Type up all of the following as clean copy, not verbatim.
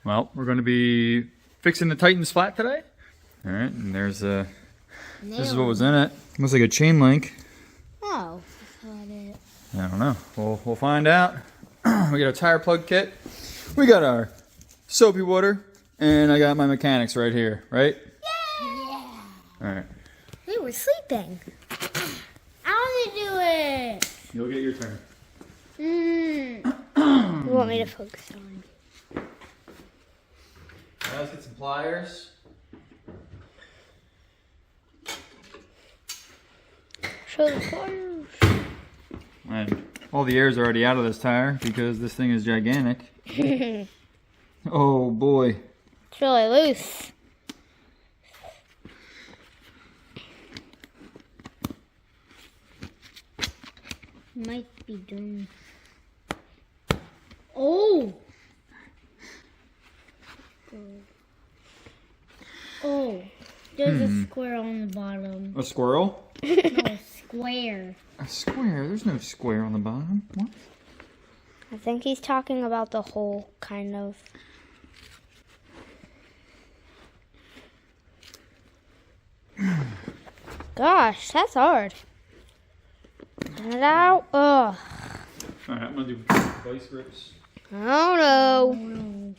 Well, we're going to be fixing the Titan's flat today. All right, and there's this is what was in it. Looks like a chain link. Oh, that's not it. I don't know. We'll find out. We got a tire plug kit. We got our soapy water, and I got my mechanics right here. Right? Yeah. All right. We were sleeping. I want to do it. You'll get your turn. You want me to focus on? Let's get some pliers. Show the pliers. And all the air's already out of this tire because this thing is gigantic. Oh boy. It's really loose. Might be done. Oh! Oh, there's a square on the bottom. A squirrel? No, a square. A square? There's no square on the bottom. What? I think he's talking about the hole, kind of. Gosh, that's hard. Get it out. Ugh. Alright, I'm gonna do vice grips. Oh no.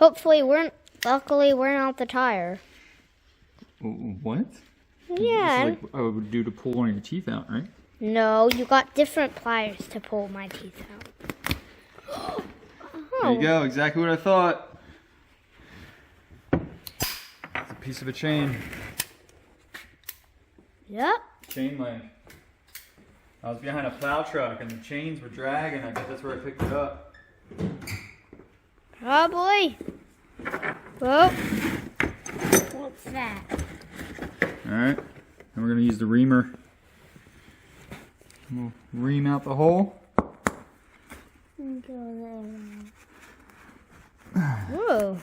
Luckily we're not the tire. What? Yeah. This is like I would do to pull one of your teeth out, right? No, you got different pliers to pull my teeth out. There you go, exactly what I thought. It's a piece of a chain. Yep. Chain link. I was behind a plow truck and the chains were dragging. I guess that's where I picked it up. Probably. Whoa. What's that? Alright, and we're going to use the reamer. We'll ream out the hole. Whoa.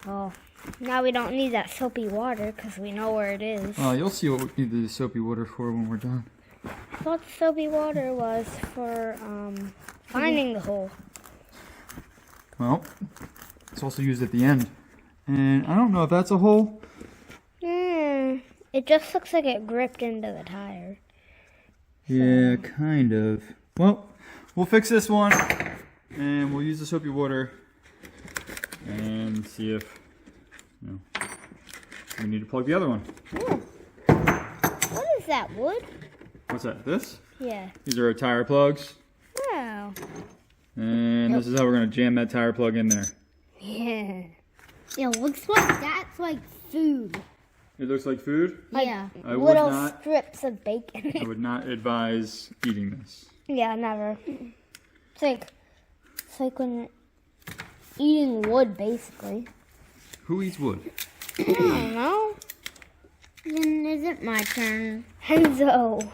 Oh, now we don't need that soapy water because we know where it is. Oh, you'll see what we need the soapy water for when we're done. I thought the soapy water was for finding the hole. Well, it's also used at the end. And I don't know if that's a hole. It just looks like it gripped into the tire. Yeah, kind of. Well, we'll fix this one. And we'll use the soapy water. And see if, we need to plug the other one. Oh. What is that, wood? What's that, this? Yeah. These are our tire plugs. Wow. And this is how we're going to jam that tire plug in there. Yeah. It looks like that's like food. It looks like food? Yeah. I would Little not- strips of bacon. I would not advise eating this. Yeah, never. It's like when eating wood, basically. Who eats wood? I don't know. Then is it my turn? Enzo,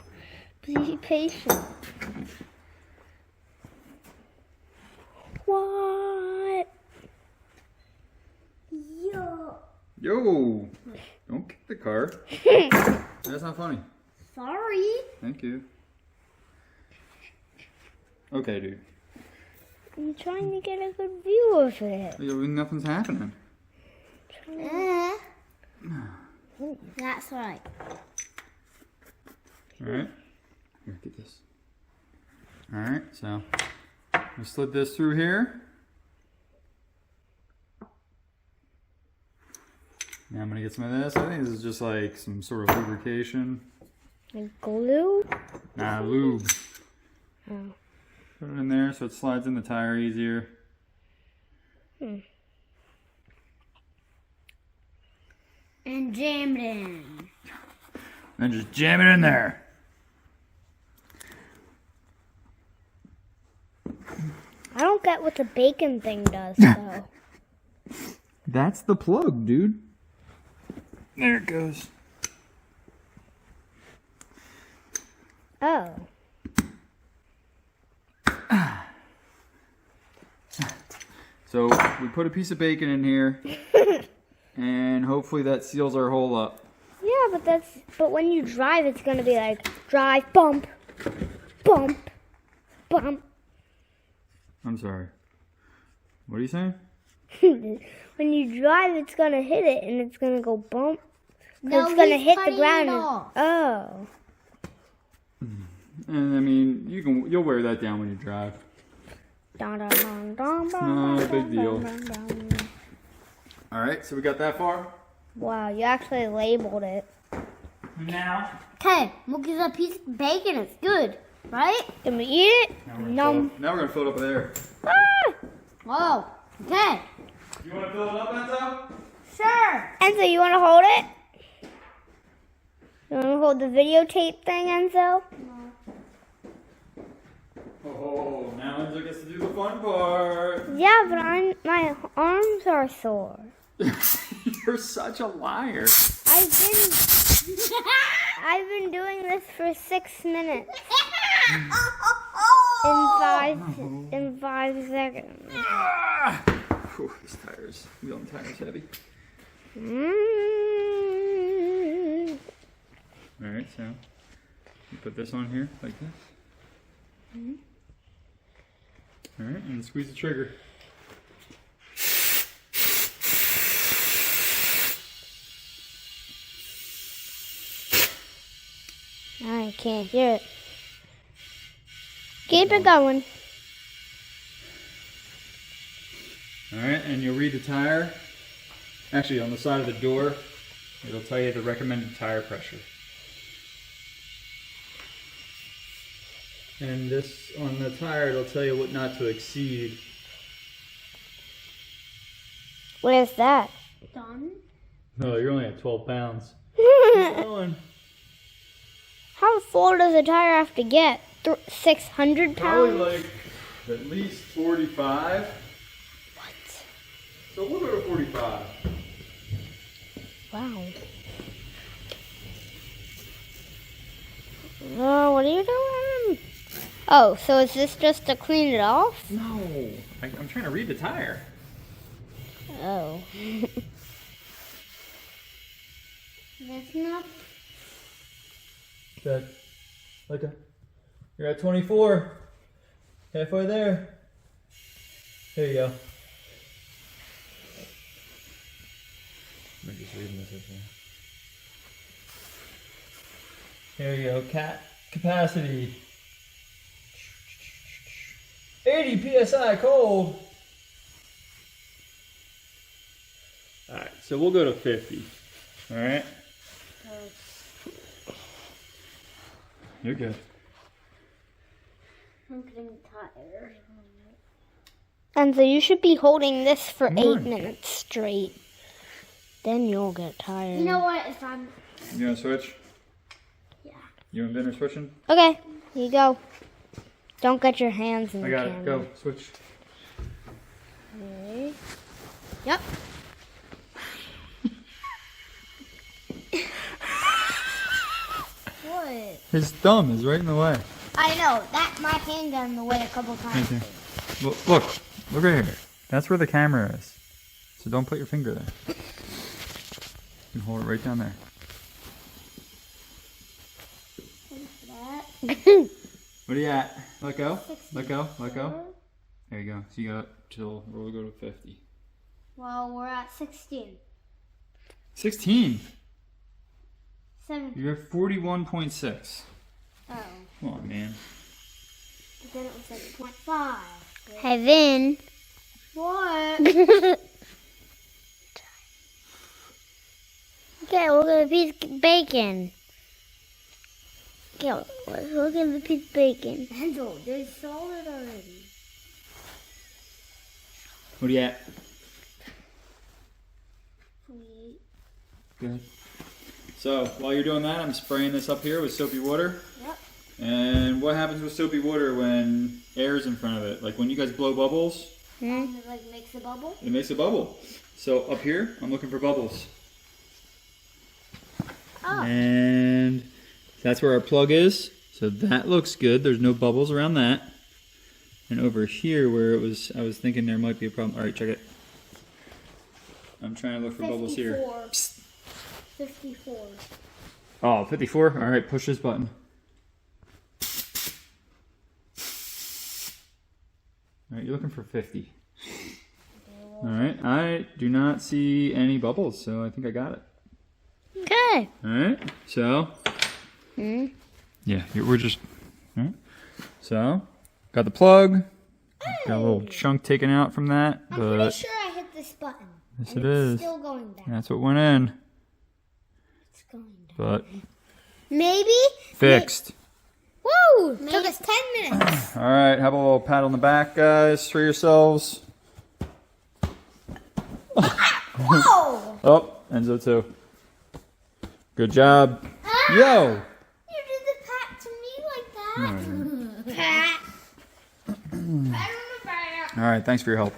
be patient. What? Yo! Don't kick the car. That's not funny. Sorry. Thank you. Okay, dude. I'm trying to get a good view of it. Nothing's happening. That's right. Alright. Here, get this. Alright, so we slid this through here. Now I'm gonna get some of this. I think this is just like some sort of lubrication. Like glue? Nah, lube. Oh. Put it in there so it slides in the tire easier. And jam it in. Then just jam it in there. I don't get what the bacon thing does, though. That's the plug, dude. There it goes. Oh. So we put a piece of bacon in here, and hopefully that seals our hole up. Yeah, but when you drive, it's gonna be like drive, bump, bump, bump. I'm sorry. What are you saying? When you drive, it's gonna hit it and it's gonna go bump. No, it's gonna he's hit the cutting ground. it off. Oh. And I mean, you'll wear that down when you drive. No big deal. All right, so we got that far. Wow, you actually labeled it. Now. Okay, look at a piece of bacon. It's good, right? Can we eat it? Now we're gonna fill it up with air. Ah! Oh, okay. You want to fill it up, Enzo? Sure. Enzo, you want to hold it? You want to hold the videotape thing, Enzo? Oh, now Enzo gets to do the fun part. Yeah, but my arms are sore. You're such a liar. I've been doing this for 6 minutes in 5 seconds. Ah! Whew, these tires, wheel tires heavy. All right, so you put this on here like this. All right, and squeeze the trigger. I can't hear it. Keep it going. All right, and you'll read the tire. Actually, on the side of the door, it'll tell you the recommended tire pressure. And this, on the tire, it'll tell you what not to exceed. What is that? Done. No, you're only at 12 pounds. Keep going. How full does a tire have to get? 600 Probably pounds? like at least 45. What? So a little bit of 45. Wow. Oh, what are you doing? Oh, so is this just to clean it off? No, I'm trying to read the tire. Oh. That's not. Good. Look, you're at 24. Halfway there. Here you go. I'm just reading this up here. Here you go. Cat capacity. 80 psi cold. Alright, so we'll go to 50. Alright? You're good. I'm getting tired. And so you should be holding this for Come 8 on. minutes straight. Then you'll get tired. You know what? If I'm. You want to switch? Yeah. You and Ben are switching? Okay, here you go. Don't get your hands in I the got camera. it. Go. Switch. Okay. Yep. What? His thumb is right in the way. I know. That my hand got in the way a couple Right times. there. Look right here. That's where the camera is. So don't put your finger there. You can hold it right down there. That. What are you at? Let go. Let go. Let go. There you go. So you got till we'll go to 50. Well, we're at 16. 16. 17. You're at 41.6. Oh. Come on, man. But then it was 7.5. Heaven. What? Okay, look at the piece of bacon. Okay, let's look at the piece of bacon. Hansel, there's solid already. What are you at? 28. Good. So while you're doing that, I'm spraying this up here with soapy water. Yep. And what happens with soapy water when air is in front of it? Like when you guys blow bubbles, It like makes a bubble. it makes a bubble. So up here, I'm looking for bubbles. Oh. And that's where our plug is. So that looks good. There's no bubbles around that. And over here where it was, I was thinking there might be a problem. All right, check it. I'm trying to look for bubbles here. 54. Oh, 54? All right, push this button. All right, you're looking for 50. All right, I do not see any bubbles, so I think I got it. Okay. All right, so yeah, we're just all right. So got the plug. Got a little chunk taken out from that, I'm but pretty sure I hit this button. yes, and it is. It's still going down. That's what went in, It's going down. but Maybe. fixed. Woo! Took us 10 minutes. All right, have a little pat on the back, guys, for yourselves. Whoa! Oh, Enzo too. Good job. Yo. You did the pat to me like that. Pat. Pat on the back. All right, thanks for your help.